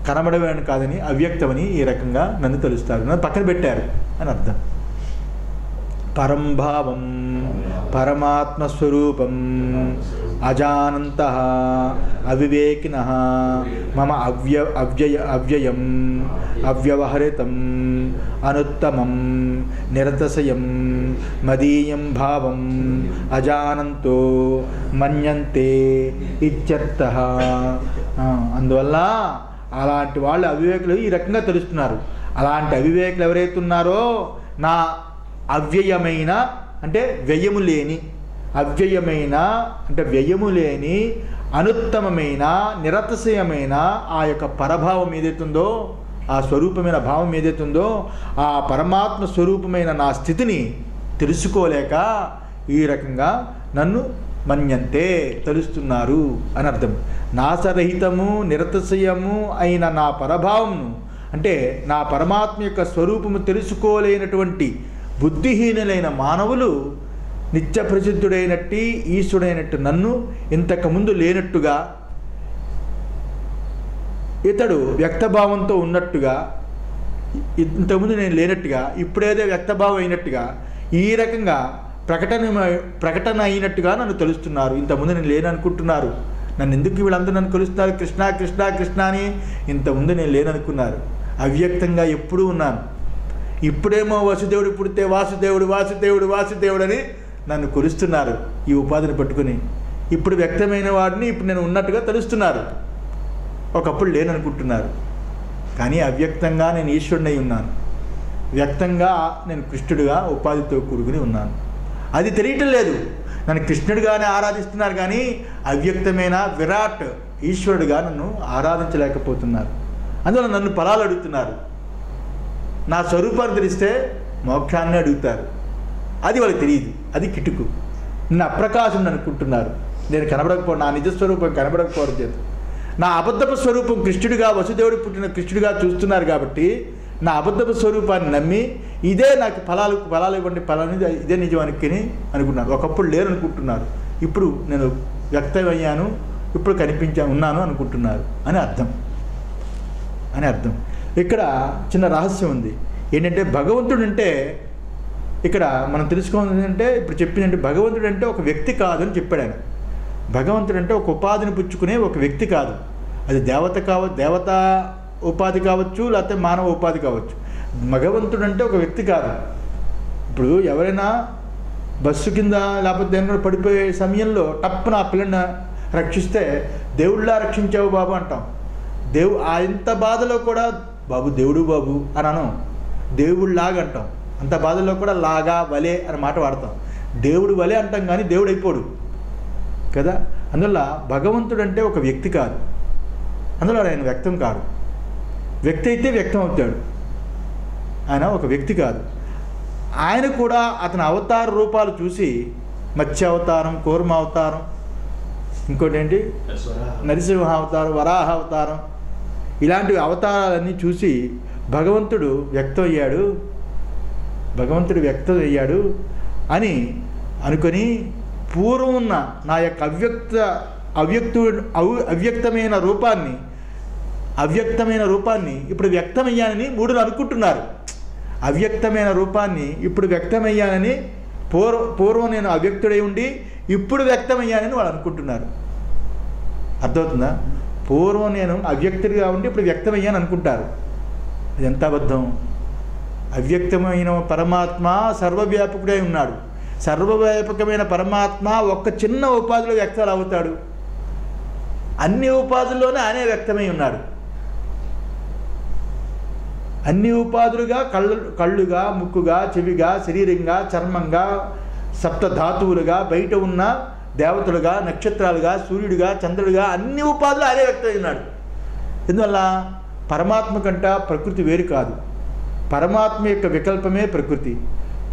కనబడవేని కాదని, అవ్యక్తమని ఈ రకంగా నన్ను తలుస్తారు, నన్ను పక్కన పెట్టారు అని అర్థం. పరంభావం పరమాత్మస్వరూపం అజానంతః అవివేకినః మమ అవ్యయం అవ్యవహరితం అనుత్తమం నిరతశయం మదీయం భావం అజానంతో మన్యంతే ఇత్యర్థః. అందువల్ల అలాంటి వాళ్ళు అవివేకులు ఈ రకంగా తెలుస్తున్నారు. అలాంటి అవివేకులు ఎవరైతే ఉన్నారో నా అవ్యయమైన అంటే వ్యయము లేని, అవ్యయమైన అంటే వ్యయము లేని, అనుత్తమమైన నిరతిశయమైన ఆ యొక్క పరభావం ఏదైతుందో, ఆ స్వరూపమైన భావం ఏదైతుందో, ఆ పరమాత్మ స్వరూపమైన నా స్థితిని తెలుసుకోలేక ఈ రకంగా నన్ను మన్యంతే తెలుస్తున్నారు అని అర్థం. నాశరహితము నిరతిశయము అయిన నా పరభావమును అంటే నా పరమాత్మ యొక్క స్వరూపము తెలుసుకోలేనటువంటి బుద్ధిహీనులైన మానవులు నిత్య ప్రసిద్ధుడైనట్టు ఈశ్వరుడైనట్టు నన్ను ఇంతకుముందు లేనట్టుగా, ఇతడు వ్యక్తభావంతో ఉన్నట్టుగా, ఇంతకుముందు నేను లేనట్టుగా, ఇప్పుడేదో వ్యక్తభావం అయినట్టుగా ఈ రకంగా ప్రకటన అయినట్టుగా నన్ను తెలుస్తున్నారు. ఇంతకుముందు నేను లేననుకుంటున్నారు. నన్ను ఎందుకు వీళ్ళందరూ నన్ను కొలుస్తున్నారు, కృష్ణ కృష్ణ కృష్ణ అని? ఇంతకుముందు నేను లేననుకున్నారు. అవ్యక్తంగా ఎప్పుడూ ఉన్నాను. ఇప్పుడేమో వసుదేవుడు పుడితే వాసుదేవుడు వాసుదేవుడు వాసుదేవుడు అని నన్ను కొలుస్తున్నారు ఈ ఉపాధిని పట్టుకుని. ఇప్పుడు వ్యక్తమైన వాడిని ఇప్పుడు నేను ఉన్నట్టుగా తెలుస్తున్నారు. ఒకప్పుడు లేననుకుంటున్నారు. కానీ అవ్యక్తంగా నేను ఈశ్వరుడై ఉన్నాను, వ్యక్తంగా నేను కృష్ణుడిగా ఉపాధితో కూడుకుని ఉన్నాను. అది తెలియటం లేదు. నన్ను కృష్ణుడిగానే ఆరాధిస్తున్నారు కానీ అవ్యక్తమైన విరాట్ ఈశ్వరుడిగా నన్ను ఆరాధించలేకపోతున్నారు. అందువల్ల నన్ను ఫలాలు అడుగుతున్నారు. నా స్వరూపాన్ని తెలిస్తే మోక్షాన్ని అడుగుతారు. అది వాళ్ళకి తెలియదు. అది కిటుకు. నిన్న అప్రకాశం అనుకుంటున్నారు. నేను కనబడకపోవడం, నా నిజస్వరూపం కనబడకపోవడం చేత నా అబద్ధపు స్వరూపం కృష్ణుడిగా, వసుదేవుడు పుట్టిన కృష్ణుడిగా చూస్తున్నారు. కాబట్టి నా అబద్ధపు స్వరూపాన్ని నమ్మి ఇదే నాకు ఫలాలు ఇవ్వండి, ఫలాన్ని ఇదే నిజం అనుకున్నారు. ఒకప్పుడు లేరు అనుకుంటున్నారు. ఇప్పుడు నేను వ్యక్తమయ్యాను, ఇప్పుడు ఉన్నాను అనుకుంటున్నారు అని అర్థం. ఇక్కడ చిన్న రహస్యం ఉంది. ఏంటంటే భగవంతుడు అంటే ఇక్కడ మనం తెలుసుకోవాల్సింది అంటే ఇప్పుడు చెప్పిందంటే భగవంతుడు అంటే ఒక వ్యక్తి కాదు అని చెప్పాడు ఆయన. భగవంతుడు అంటే ఒక ఉపాధిని పుచ్చుకునే ఒక వ్యక్తి కాదు. అది దేవతా ఉపాధి కావచ్చు, లేకపోతే మానవ ఉపాధి కావచ్చు. భగవంతుడు అంటే ఒక వ్యక్తి కాదు. ఇప్పుడు ఎవరైనా బస్సు కింద లేకపోతే దేని కూడా పడిపోయే సమయంలో టప్పున ఆ పిల్లని రక్షిస్తే దేవుళ్ళా రక్షించావు బాబు అంటాం. ఎంత బాధలో కూడా బాబు దేవుడు బాబు అని అనం, దేవుళ్ళలాగా అంటాం. అంత బాధల్లో కూడా లాగా వలే అనే మాట వాడతాం. దేవుడు వలే అంటాం కానీ దేవుడు అయిపోడు కదా. అందువల్ల భగవంతుడు అంటే ఒక వ్యక్తి కాదు, అందులో ఆయన వ్యక్తం కాదు. వ్యక్తి అయితే వ్యక్తం అవుతాడు, ఆయన ఒక వ్యక్తి కాదు. ఆయన కూడా అతని అవతార రూపాలు చూసి మత్స్య అవతారం, కూర్మ అవతారం, ఇంకోటి ఏంటి నరసింహ అవతారం, వరాహ అవతారం, ఇలాంటి అవతారాలన్నీ చూసి భగవంతుడు వ్యక్తం అయ్యాడు అని అనుకొని పూర్వం ఉన్న నా యొక్క అవ్యక్తమైన రూపాన్ని ఇప్పుడు వ్యక్తమయ్యానని మూడులు అనుకుంటున్నారు. అవ్యక్తమైన రూపాన్ని ఇప్పుడు వ్యక్తమయ్యానని పూర్వం నేను అవ్యక్తుడై ఉండి ఇప్పుడు వ్యక్తమయ్యానని వాళ్ళు అనుకుంటున్నారు. అర్థమవుతుందా? పూర్వం నేను అవ్యక్తుడిగా ఉండి ఇప్పుడు వ్యక్తమయ్యాను అనుకుంటారు. ఇది ఎంత అబద్ధం. అవ్యక్తమైన పరమాత్మ సర్వవ్యాపకుడై ఉన్నాడు. సర్వవ్యాపకమైన పరమాత్మ ఒక్క చిన్న ఉపాధిలో వ్యక్తాలు అవుతాడు. అన్ని ఉపాధుల్లోనే ఆయనే వ్యక్తమై ఉన్నాడు. అన్ని ఉపాధులుగా కళ్ళుగా, ముక్కుగా, చెవిగా, శరీరంగా, చర్మంగా, సప్తధాతువులుగా, బయట ఉన్న దేవతలుగా, నక్షత్రాలుగా, సూర్యుడిగా, చంద్రుడిగా అన్ని ఉపాధులు ఆయనే వ్యక్తమై ఉన్నాడు. ఎందువల్ల పరమాత్మ కంట ప్రకృతి వేరు కాదు. పరమాత్మ యొక్క వికల్పమే ప్రకృతి.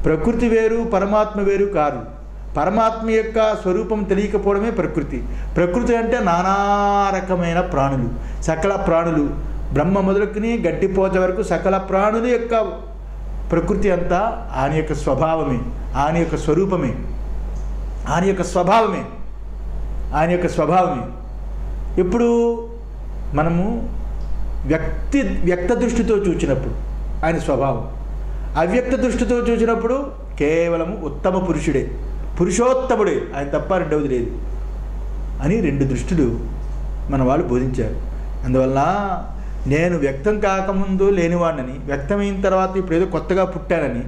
ప్రకృతి వేరు, పరమాత్మ వేరు కాదు. పరమాత్మ యొక్క స్వరూపం తెలియకపోవడమే ప్రకృతి. ప్రకృతి అంటే నానా రకమైన ప్రాణులు, సకల ప్రాణులు, బ్రహ్మ మొదలుకుని గడ్డిపోత వరకు సకల ప్రాణుల యొక్క ప్రకృతి అంతా ఆయన యొక్క స్వభావమే, ఆయన యొక్క స్వరూపమే, ఆయన యొక్క స్వభావమే. ఇప్పుడు మనము వ్యక్త దృష్టితో చూచినప్పుడు ఆయన స్వభావం, అవ్యక్త దృష్టితో చూసినప్పుడు కేవలము ఉత్తమ పురుషుడే, పురుషోత్తముడే, ఆయన తప్ప రెండవది లేదు అని రెండు దృష్టిలు మన వాళ్ళు బోధించారు. అందువల్ల నేను వ్యక్తం కాకముందు లేనివాడిని, వ్యక్తమైన తర్వాత ఇప్పుడు ఏదో కొత్తగా పుట్టానని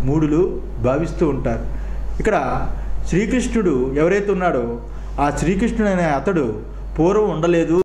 మూడులు భావిస్తూ ఉంటారు. ఇక్కడ శ్రీకృష్ణుడు ఎవరైతే ఉన్నాడో ఆ శ్రీకృష్ణుడు అనే అతడు పూర్వం ఉండలేదు.